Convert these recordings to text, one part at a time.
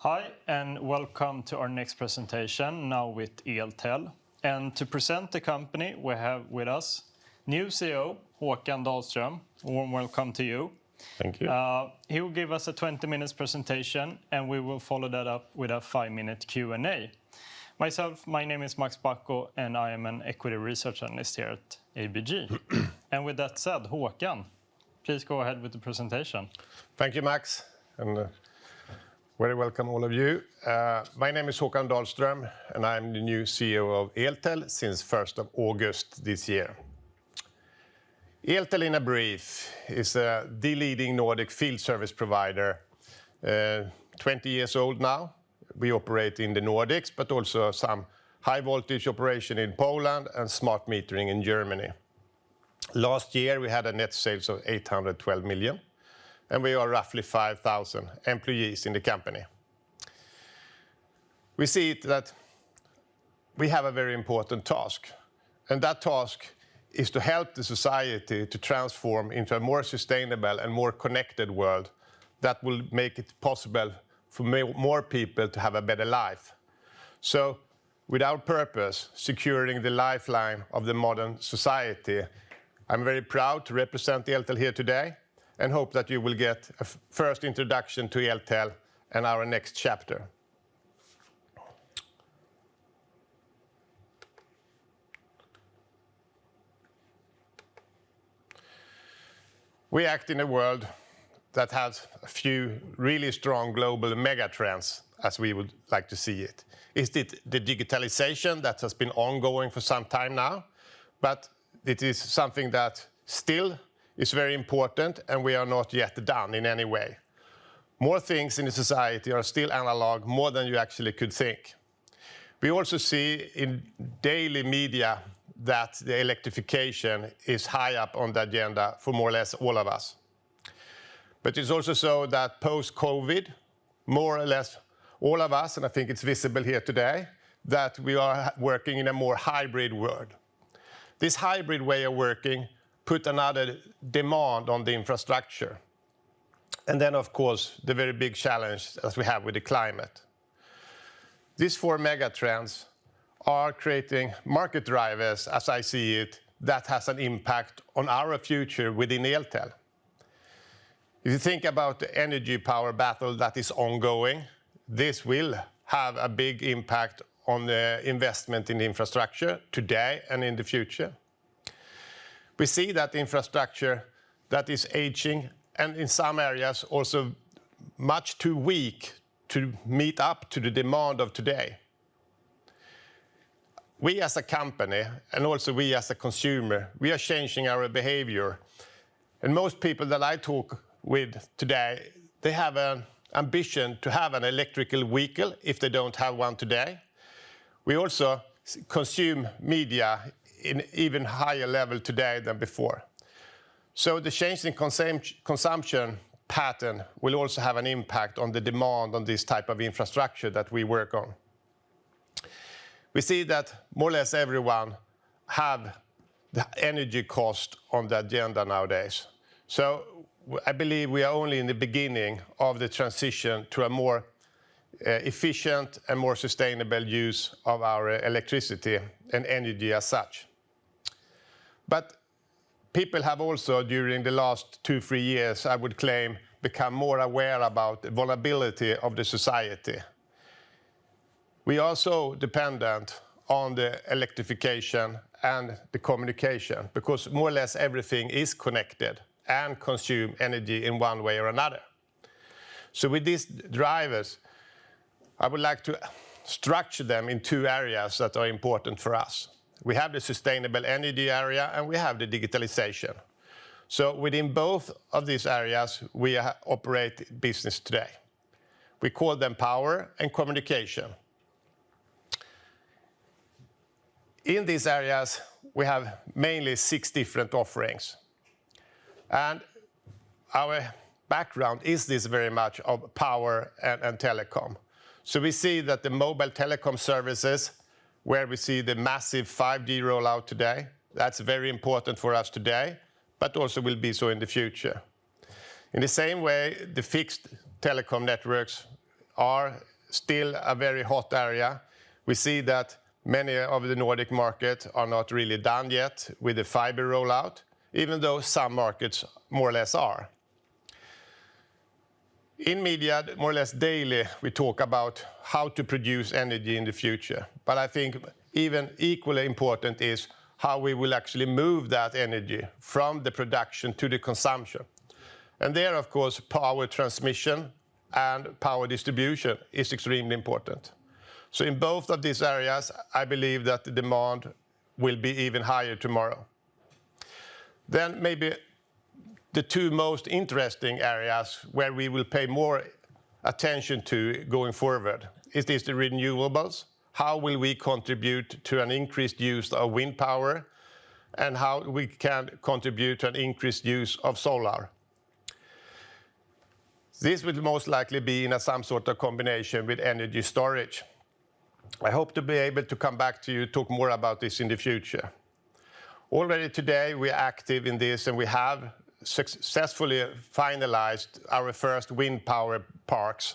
Hi, and welcome to our next presentation, now with Eltel. And to present the company, we have with us new CEO, Håkan Dahlström. Warm welcome to you. Thank you. He will give us a 20 minutes presentation, and we will follow that up with a 5-minute Q&A. Myself, my name is Max Bacco, and I am an equity research analyst here at ABG. And with that said, Håkan, please go ahead with the presentation. Thank you, Max, and very welcome all of you. My name is Håkan Dahlström, and I'm the new CEO of Eltel since 1st of August this year. Eltel, in a brief, is the leading Nordic field service provider, 20 years old now. We operate in the Nordics, but also some high voltage operation in Poland and smart metering in Germany. Last year, we had a net sales of 812 million, and we are roughly 5,000 employees in the company. We see it that we have a very important task, and that task is to help the society to transform into a more sustainable and more connected world that will make it possible for more people to have a better life. So, with our purpose, securing the lifeline of the modern society, I'm very proud to represent Eltel here today, and hope that you will get a first introduction to Eltel and our next chapter. We act in a world that has a few really strong global megatrends, as we would like to see it. It's the digitalization that has been ongoing for some time now, but it is something that still is very important, and we are not yet done in any way. More things in the society are still analog, more than you actually could think. We also see in daily media that the electrification is high up on the agenda for more or less all of us. But it's also so that post-COVID, more or less all of us, and I think it's visible here today, that we are working in a more hybrid world. This hybrid way of working put another demand on the infrastructure. And then, of course, the very big challenge that we have with the climate. These 4 megatrends are creating market drivers, as I see it, that has an impact on our future within Eltel. If you think about the energy power battle that is ongoing, this will have a big impact on the investment in infrastructure today and in the future. We see that infrastructure that is aging, and in some areas also much too weak to meet up to the demand of today. We as a company, and also we as a consumer, we are changing our behavior. And most people that I talk with today, they have an ambition to have an electrical vehicle if they don't have one today. We also consume media in even higher level today than before. So the change in consumption pattern will also have an impact on the demand on this type of infrastructure that we work on. We see that more or less everyone have the energy cost on the agenda nowadays. So I believe we are only in the beginning of the transition to a more efficient and more sustainable use of our electricity and energy as such. But people have also, during the last 2-3 years, I would claim, become more aware about the vulnerability of the society. We are so dependent on the electrification and the communication, because more or less everything is connected and consume energy in one way or another. So with these drivers, I would like to structure them in 2 areas that are important for us. We have the sustainable energy area, and we have the digitalization. So within both of these areas, we operate business today. We call them power and communication. In these areas, we have mainly 6 different offerings. And our background is this very much of power and telecom. So we see that the mobile telecom services, where we see the massive 5G rollout today, that's very important for us today, but also will be so in the future. In the same way, the fixed telecom networks are still a very hot area. We see that many of the Nordic markets are not really done yet with the fiber rollout, even though some markets more or less are. In media, more or less daily, we talk about how to produce energy in the future. But I think even equally important is how we will actually move that energy from the production to the consumption. And there, of course, power transmission and power distribution is extremely important. So in both of these areas, I believe that the demand will be even higher tomorrow. Then maybe the two most interesting areas where we will pay more attention to going forward is the renewables. How will we contribute to an increased use of wind power, and how we can contribute to an increased use of solar. This will most likely be in some sort of combination with energy storage. I hope to be able to come back to you, talk more about this in the future. Already today we are active in this, and we have successfully finalized our first wind power parks.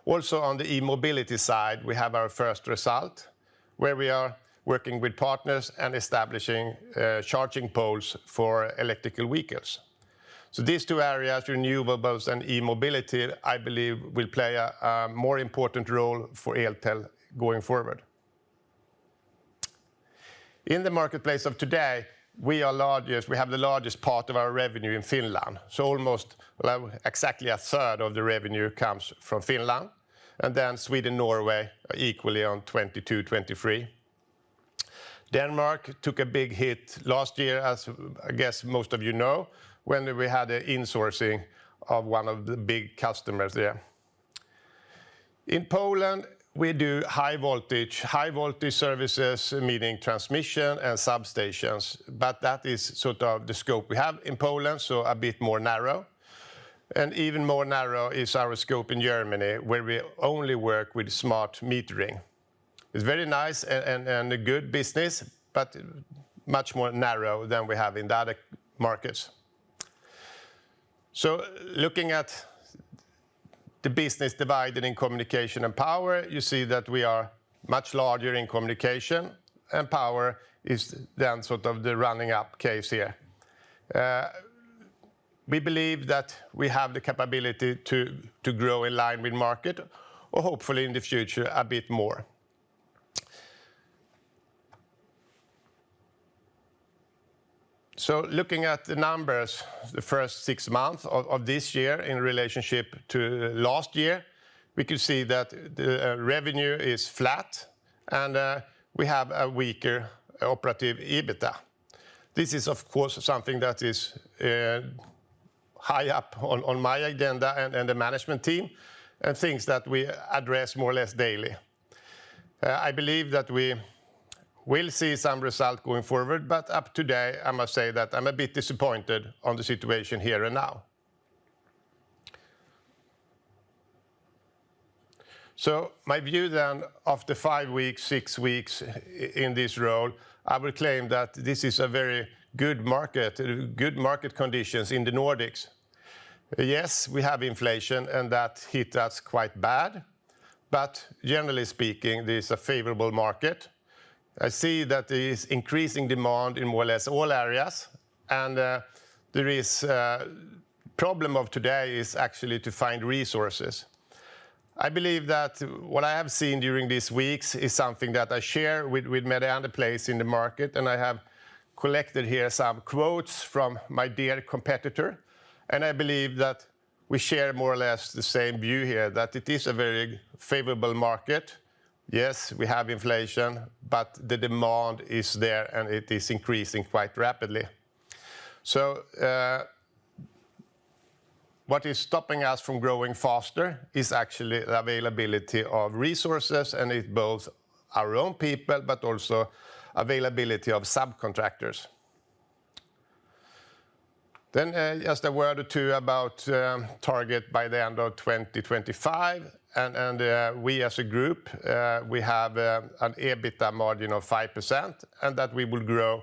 Also on the e-mobility side, we have our first result, where we are working with partners and establishing charging poles for electrical vehicles. So these two areas, renewables and e-mobility, I believe will play a more important role for Eltel going forward. In the marketplace of today, we have the largest part of our revenue in Finland. So almost exactly a third of the revenue comes from Finland. And then Sweden, Norway are equally on 22, 23. Denmark took a big hit last year, as I guess most of you know, when we had the insourcing of one of the big customers there. In Poland, we do high voltage services, meaning transmission and substations, but that is sort of the scope we have in Poland, so a bit more narrow. And even more narrow is our scope in Germany, where we only work with smart metering. It's very nice and a good business, but much more narrow than we have in the other markets. So looking at the business divided in communication and power, you see that we are much larger in communication, and power is then sort of the running up case here. We believe that we have the capability to grow in line with market, or hopefully in the future a bit more. So looking at the numbers, the first 6 months of this year in relationship to last year, we could see that the revenue is flat, and we have a weaker operative EBITDA. This is, of course, something that is high up on my agenda and the management team, and things that we address more or less daily. I believe that we will see some result going forward, but up to today, I must say that I'm a bit disappointed on the situation here and now. So my view then, after 5 weeks, 6 weeks in this role, I will claim that this is a very good market conditions in the Nordics. Yes, we have inflation, and that hit us quite bad, but generally speaking, this is a favorable market. I see that there is increasing demand in more or less all areas, and there is problem of today is actually to find resources. I believe that what I have seen during these weeks is something that I share with many other players in the market, and I have collected here some quotes from my dear competitor, and I believe that we share more or less the same view here, that it is a very favorable market. Yes, we have inflation, but the demand is there, and it is increasing quite rapidly. So what is stopping us from growing faster is actually the availability of resources, and it's both our own people, but also availability of subcontractors. Then just a word or two about target by the end of 2025. And we as a group, we have an EBITDA margin of 5%, and that we will grow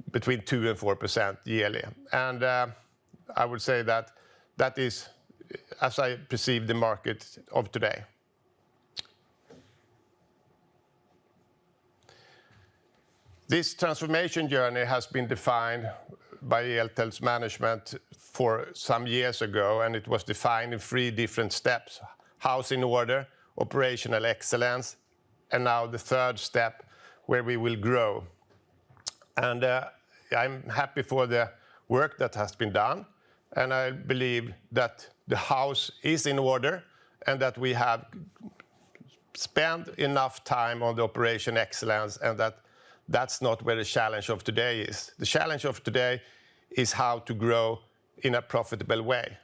between 2% and 4% yearly. And I would say that that is, as I perceive the market of today. This transformation journey has been defined by Eltel's management for some years ago, and it was defined in 3 different steps: house in order, operational excellence, and now the 3rd step, where we will grow. And I'm happy for the work that has been done, and I believe that the house is in order and that we have spent enough time on the operation excellence, and that's not where the challenge of today is. The challenge of today is how to grow in a profitable way.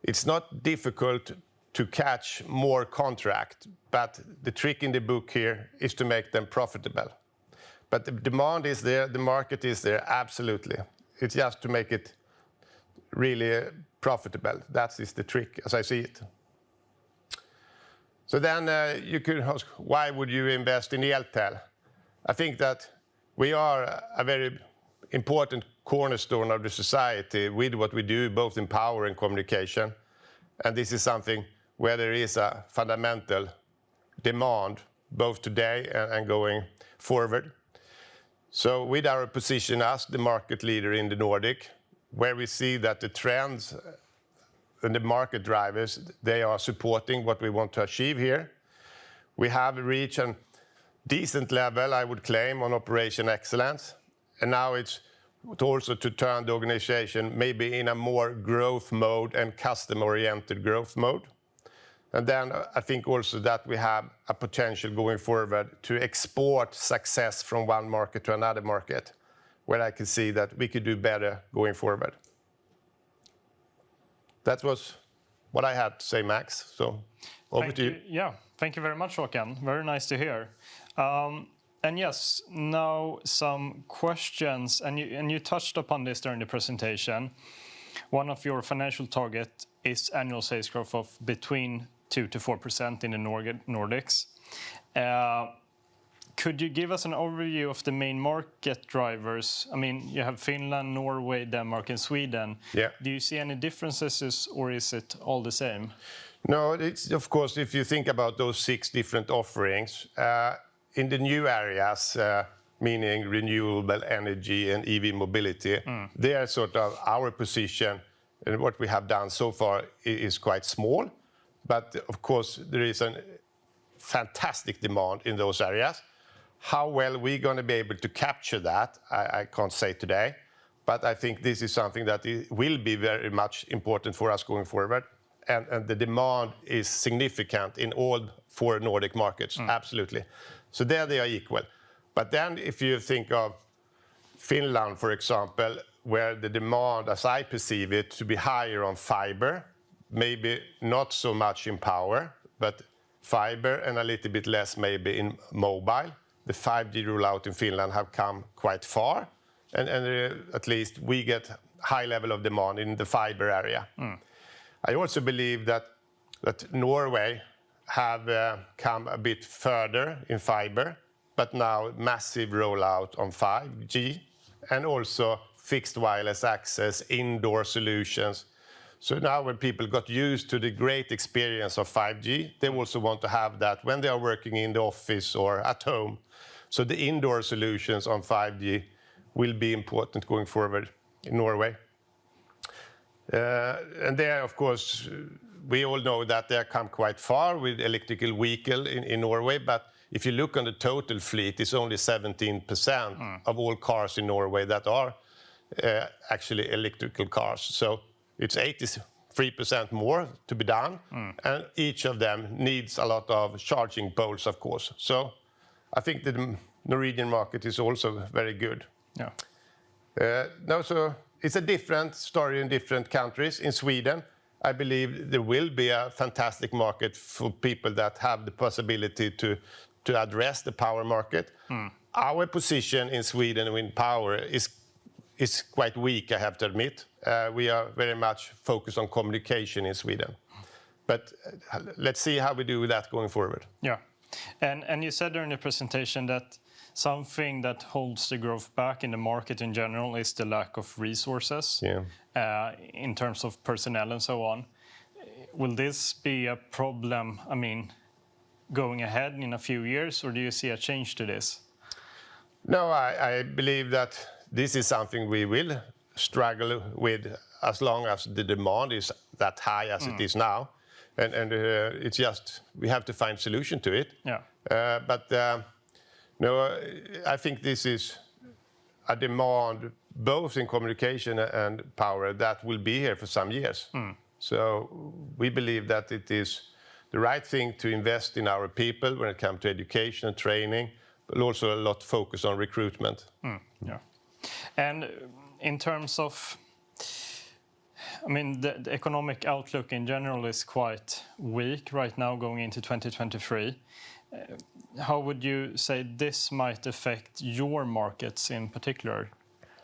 It's not difficult to catch more contract, but the trick in the book here is to make them profitable. But the demand is there, the market is there, absolutely. It's just to make it really profitable. That is the trick, as I see it. So then you could ask, why would you invest in Eltel? I think that we are a very important cornerstone of the society with what we do, both in power and communication. And this is something where there is a fundamental demand, both today and going forward. So with our position as the market leader in the Nordic, where we see that the trends and the market drivers, they are supporting what we want to achieve here. We have reached a decent level, I would claim, on operation excellence. And now it's also to turn the organization maybe in a more growth mode and customer-oriented growth mode. And then I think also that we have a potential going forward to export success from one market to another market, where I can see that we could do better going forward. That was what I had to say, Max. So over to you. Yeah, thank you very much, Håkan. Very nice to hear. And yes, now some questions, and you touched upon this during the presentation. One of your financial target is annual sales growth of between 2 to 4% in the Nordics. Could you give us an overview of the main market drivers? I mean, you have Finland, Norway, Denmark, and Sweden. Yeah. Do you see any differences, or is it all the same? No, it's, of course, if you think about those 6 different offerings, in the new areas, meaning renewable energy and EV mobility, they are sort of our position, and what we have done so far is quite small. But of course, there is a fantastic demand in those areas. How well we're going to be able to capture that, I can't say today. But I think this is something that will be very much important for us going forward. And the demand is significant in all 4 Nordic markets, absolutely. So there they are equal. But then if you think of Finland, for example, where the demand, as I perceive it, to be higher on fiber, maybe not so much in power, but fiber and a little bit less maybe in mobile. The 5G rollout in Finland have come quite far, and at least we get high level of demand in the fiber area. I also believe that Norway have come a bit further in fiber, but now massive rollout on 5G, and also fixed wireless access, indoor solutions. So now when people got used to the great experience of 5G, they also want to have that when they are working in the office or at home. So the indoor solutions on 5G will be important going forward in Norway. And there, of course, we all know that they have come quite far with electrical vehicle in Norway, but if you look on the total fleet, it's only 17% of all cars in Norway that are actually electrical cars. So it's 83% more to be done, and each of them needs a lot of charging poles, of course. So I think the Norwegian market is also very good. Yeah. No, so it's a different story in different countries. In Sweden, I believe there will be a fantastic market for people that have the possibility to address the power market. Our position in Sweden in power is quite weak, I have to admit. We are very much focused on communication in Sweden. But let's see how we do with that going forward. Yeah. And you said during the presentation that something that holds the growth back in the market in general is the lack of resources, in terms of personnel and so on. Will this be a problem, I mean, going ahead in a few years, or do you see a change to this? No, I believe that this is something we will struggle with as long as the demand is that high as it is now. And it's just, we have to find solution to it. Yeah. No, I think this is a demand both in communication and power that will be here for some years. So we believe that it is the right thing to invest in our people when it comes to education and training, but also a lot focus on recruitment. Yeah. And in terms of, I mean, the economic outlook in general is quite weak right now going into 2023. How would you say this might affect your markets in particular?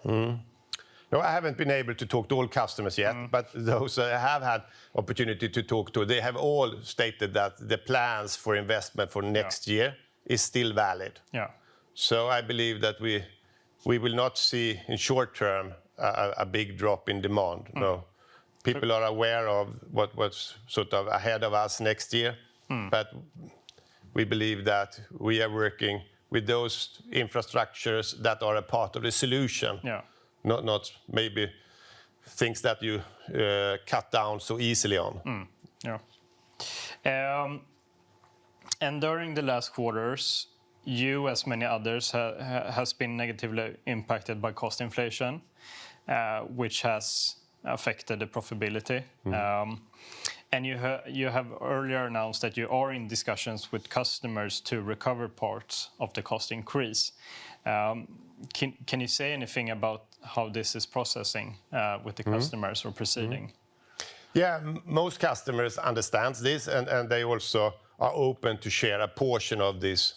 No, I haven't been able to talk to all customers yet, but those I have had opportunity to talk to, they have all stated that the plans for investment for next year is still valid. Yeah. So I believe that we will not see in short term a big drop in demand. No, people are aware of what's sort of ahead of us next year, but we believe that we are working with those infrastructures that are a part of the solution. Yeah. Not maybe things that you cut down so easily on. Yeah. And during the last quarters, you, as many others, has been negatively impacted by cost inflation, which has affected the profitability. And you have earlier announced that you are in discussions with customers to recover parts of the cost increase. Can you say anything about how this is processing with the customers or proceeding? Yeah, most customers understand this, and they also are open to share a portion of this.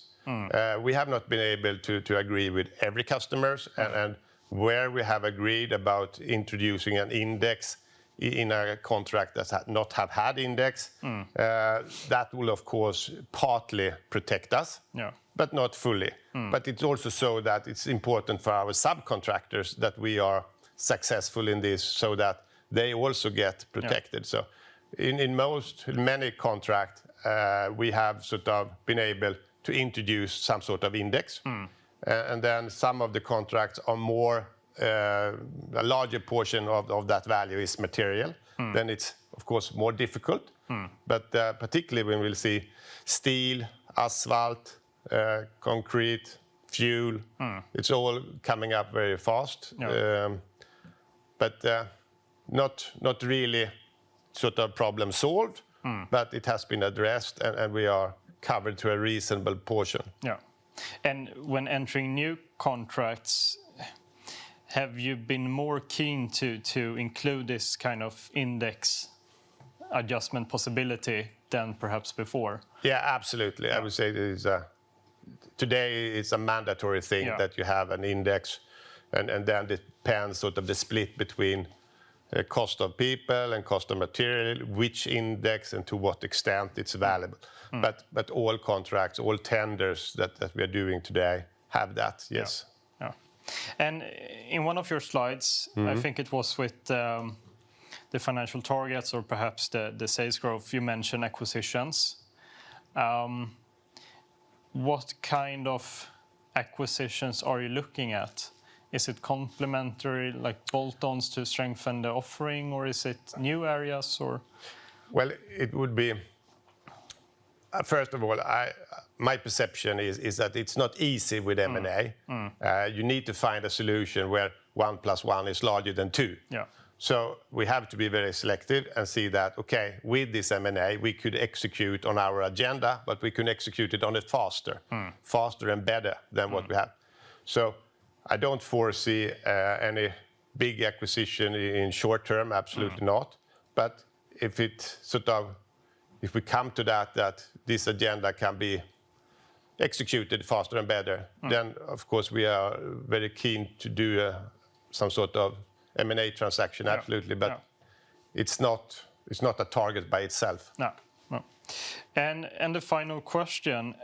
We have not been able to agree with every customer, and where we have agreed about introducing an index in a contract that not have had index, that will of course partly protect us, but not fully. But it's also so that it's important for our subcontractors that we are successful in this, so that they also get protected. So in many contracts, we have sort of been able to introduce some sort of index, and then some of the contracts are more a larger portion of that value is material. Then it's of course more difficult. But particularly when we'll see steel, asphalt, concrete, fuel, it's all coming up very fast. But not really sort of problem solved, but it has been addressed, and we are covered to a reasonable portion. Yeah. And when entering new contracts, have you been more keen to include this kind of index adjustment possibility than perhaps before? Yeah, absolutely. I would say today it's a mandatory thing that you have an index, and then it depends sort of the split between cost of people and cost of material, which index and to what extent it's valuable. But all contracts, all tenders that we are doing today have that, yes. Yeah. And in one of your slides, I think it was with the financial targets or perhaps the sales growth, you mentioned acquisitions. What kind of acquisitions are you looking at? Is it complementary, like bolt-ons to strengthen the offering, or is it new areas? Or well, it would be. First of all, my perception is that it's not easy with M&A. You need to find a solution where 1 + 1 is larger than 2. Yeah. So we have to be very selective and see that, okay, with this M&A, we could execute on our agenda, but we can execute it on it faster and better than what we have. So I don't foresee any big acquisition in short term, absolutely not. But if we come to that this agenda can be executed faster and better, then of course we are very keen to do some sort of M&A transaction, absolutely. But it's not a target by itself. No. And the final question.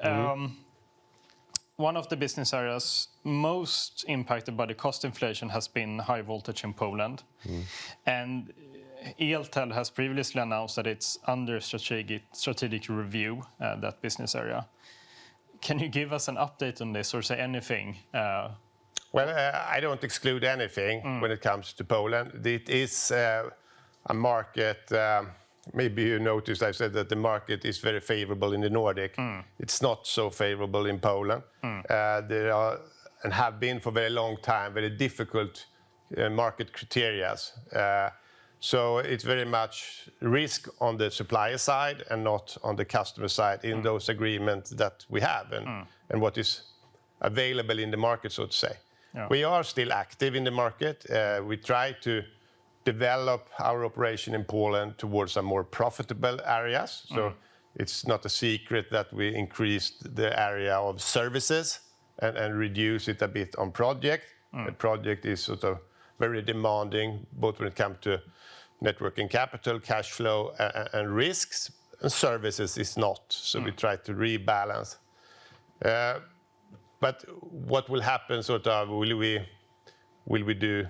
One of the business areas most impacted by the cost inflation has been high voltage in Poland. And Eltel has previously announced that it's under strategic review, that business area. Can you give us an update on this or say anything? Well, I don't exclude anything when it comes to Poland. It is a market. Maybe you noticed I said that the market is very favorable in the Nordic. It's not so favorable in Poland. There are, and have been for a very long time, very difficult market criteria. So it's very much risk on the supplier side and not on the customer side in those agreements that we have and what is available in the market, so to say. Yeah. We are still active in the market. We try to develop our operation in Poland towards some more profitable areas. So it's not a secret that we increased the area of services and reduce it a bit on project. The project is sort of very demanding, both when it comes to net working capital, cash flow, and risks. And services is not. So we try to rebalance. But what will happen, sort of, will we do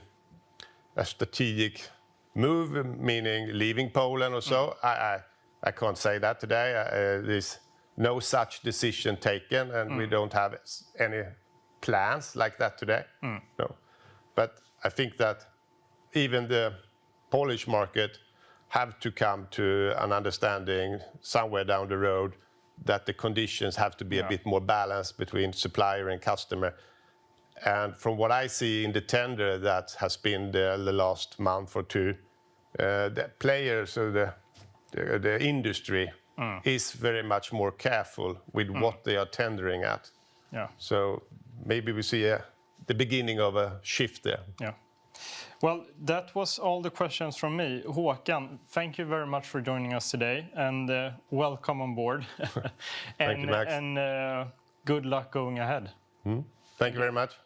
a strategic move, meaning leaving Poland or so? I can't say that today. There's no such decision taken, and we don't have any plans like that today. No. But I think that even the Polish market have to come to an understanding somewhere down the road that the conditions have to be a bit more balanced between supplier and customer. And from what I see in the tender that has been there the last month or two, the players or the industry is very much more careful with what they are tendering at. Yeah. So maybe we see the beginning of a shift there. Yeah. Well, that was all the questions from me. Håkan, thank you very much for joining us today, and welcome on board. Thank you, Max. And good luck going ahead. Thank you very much.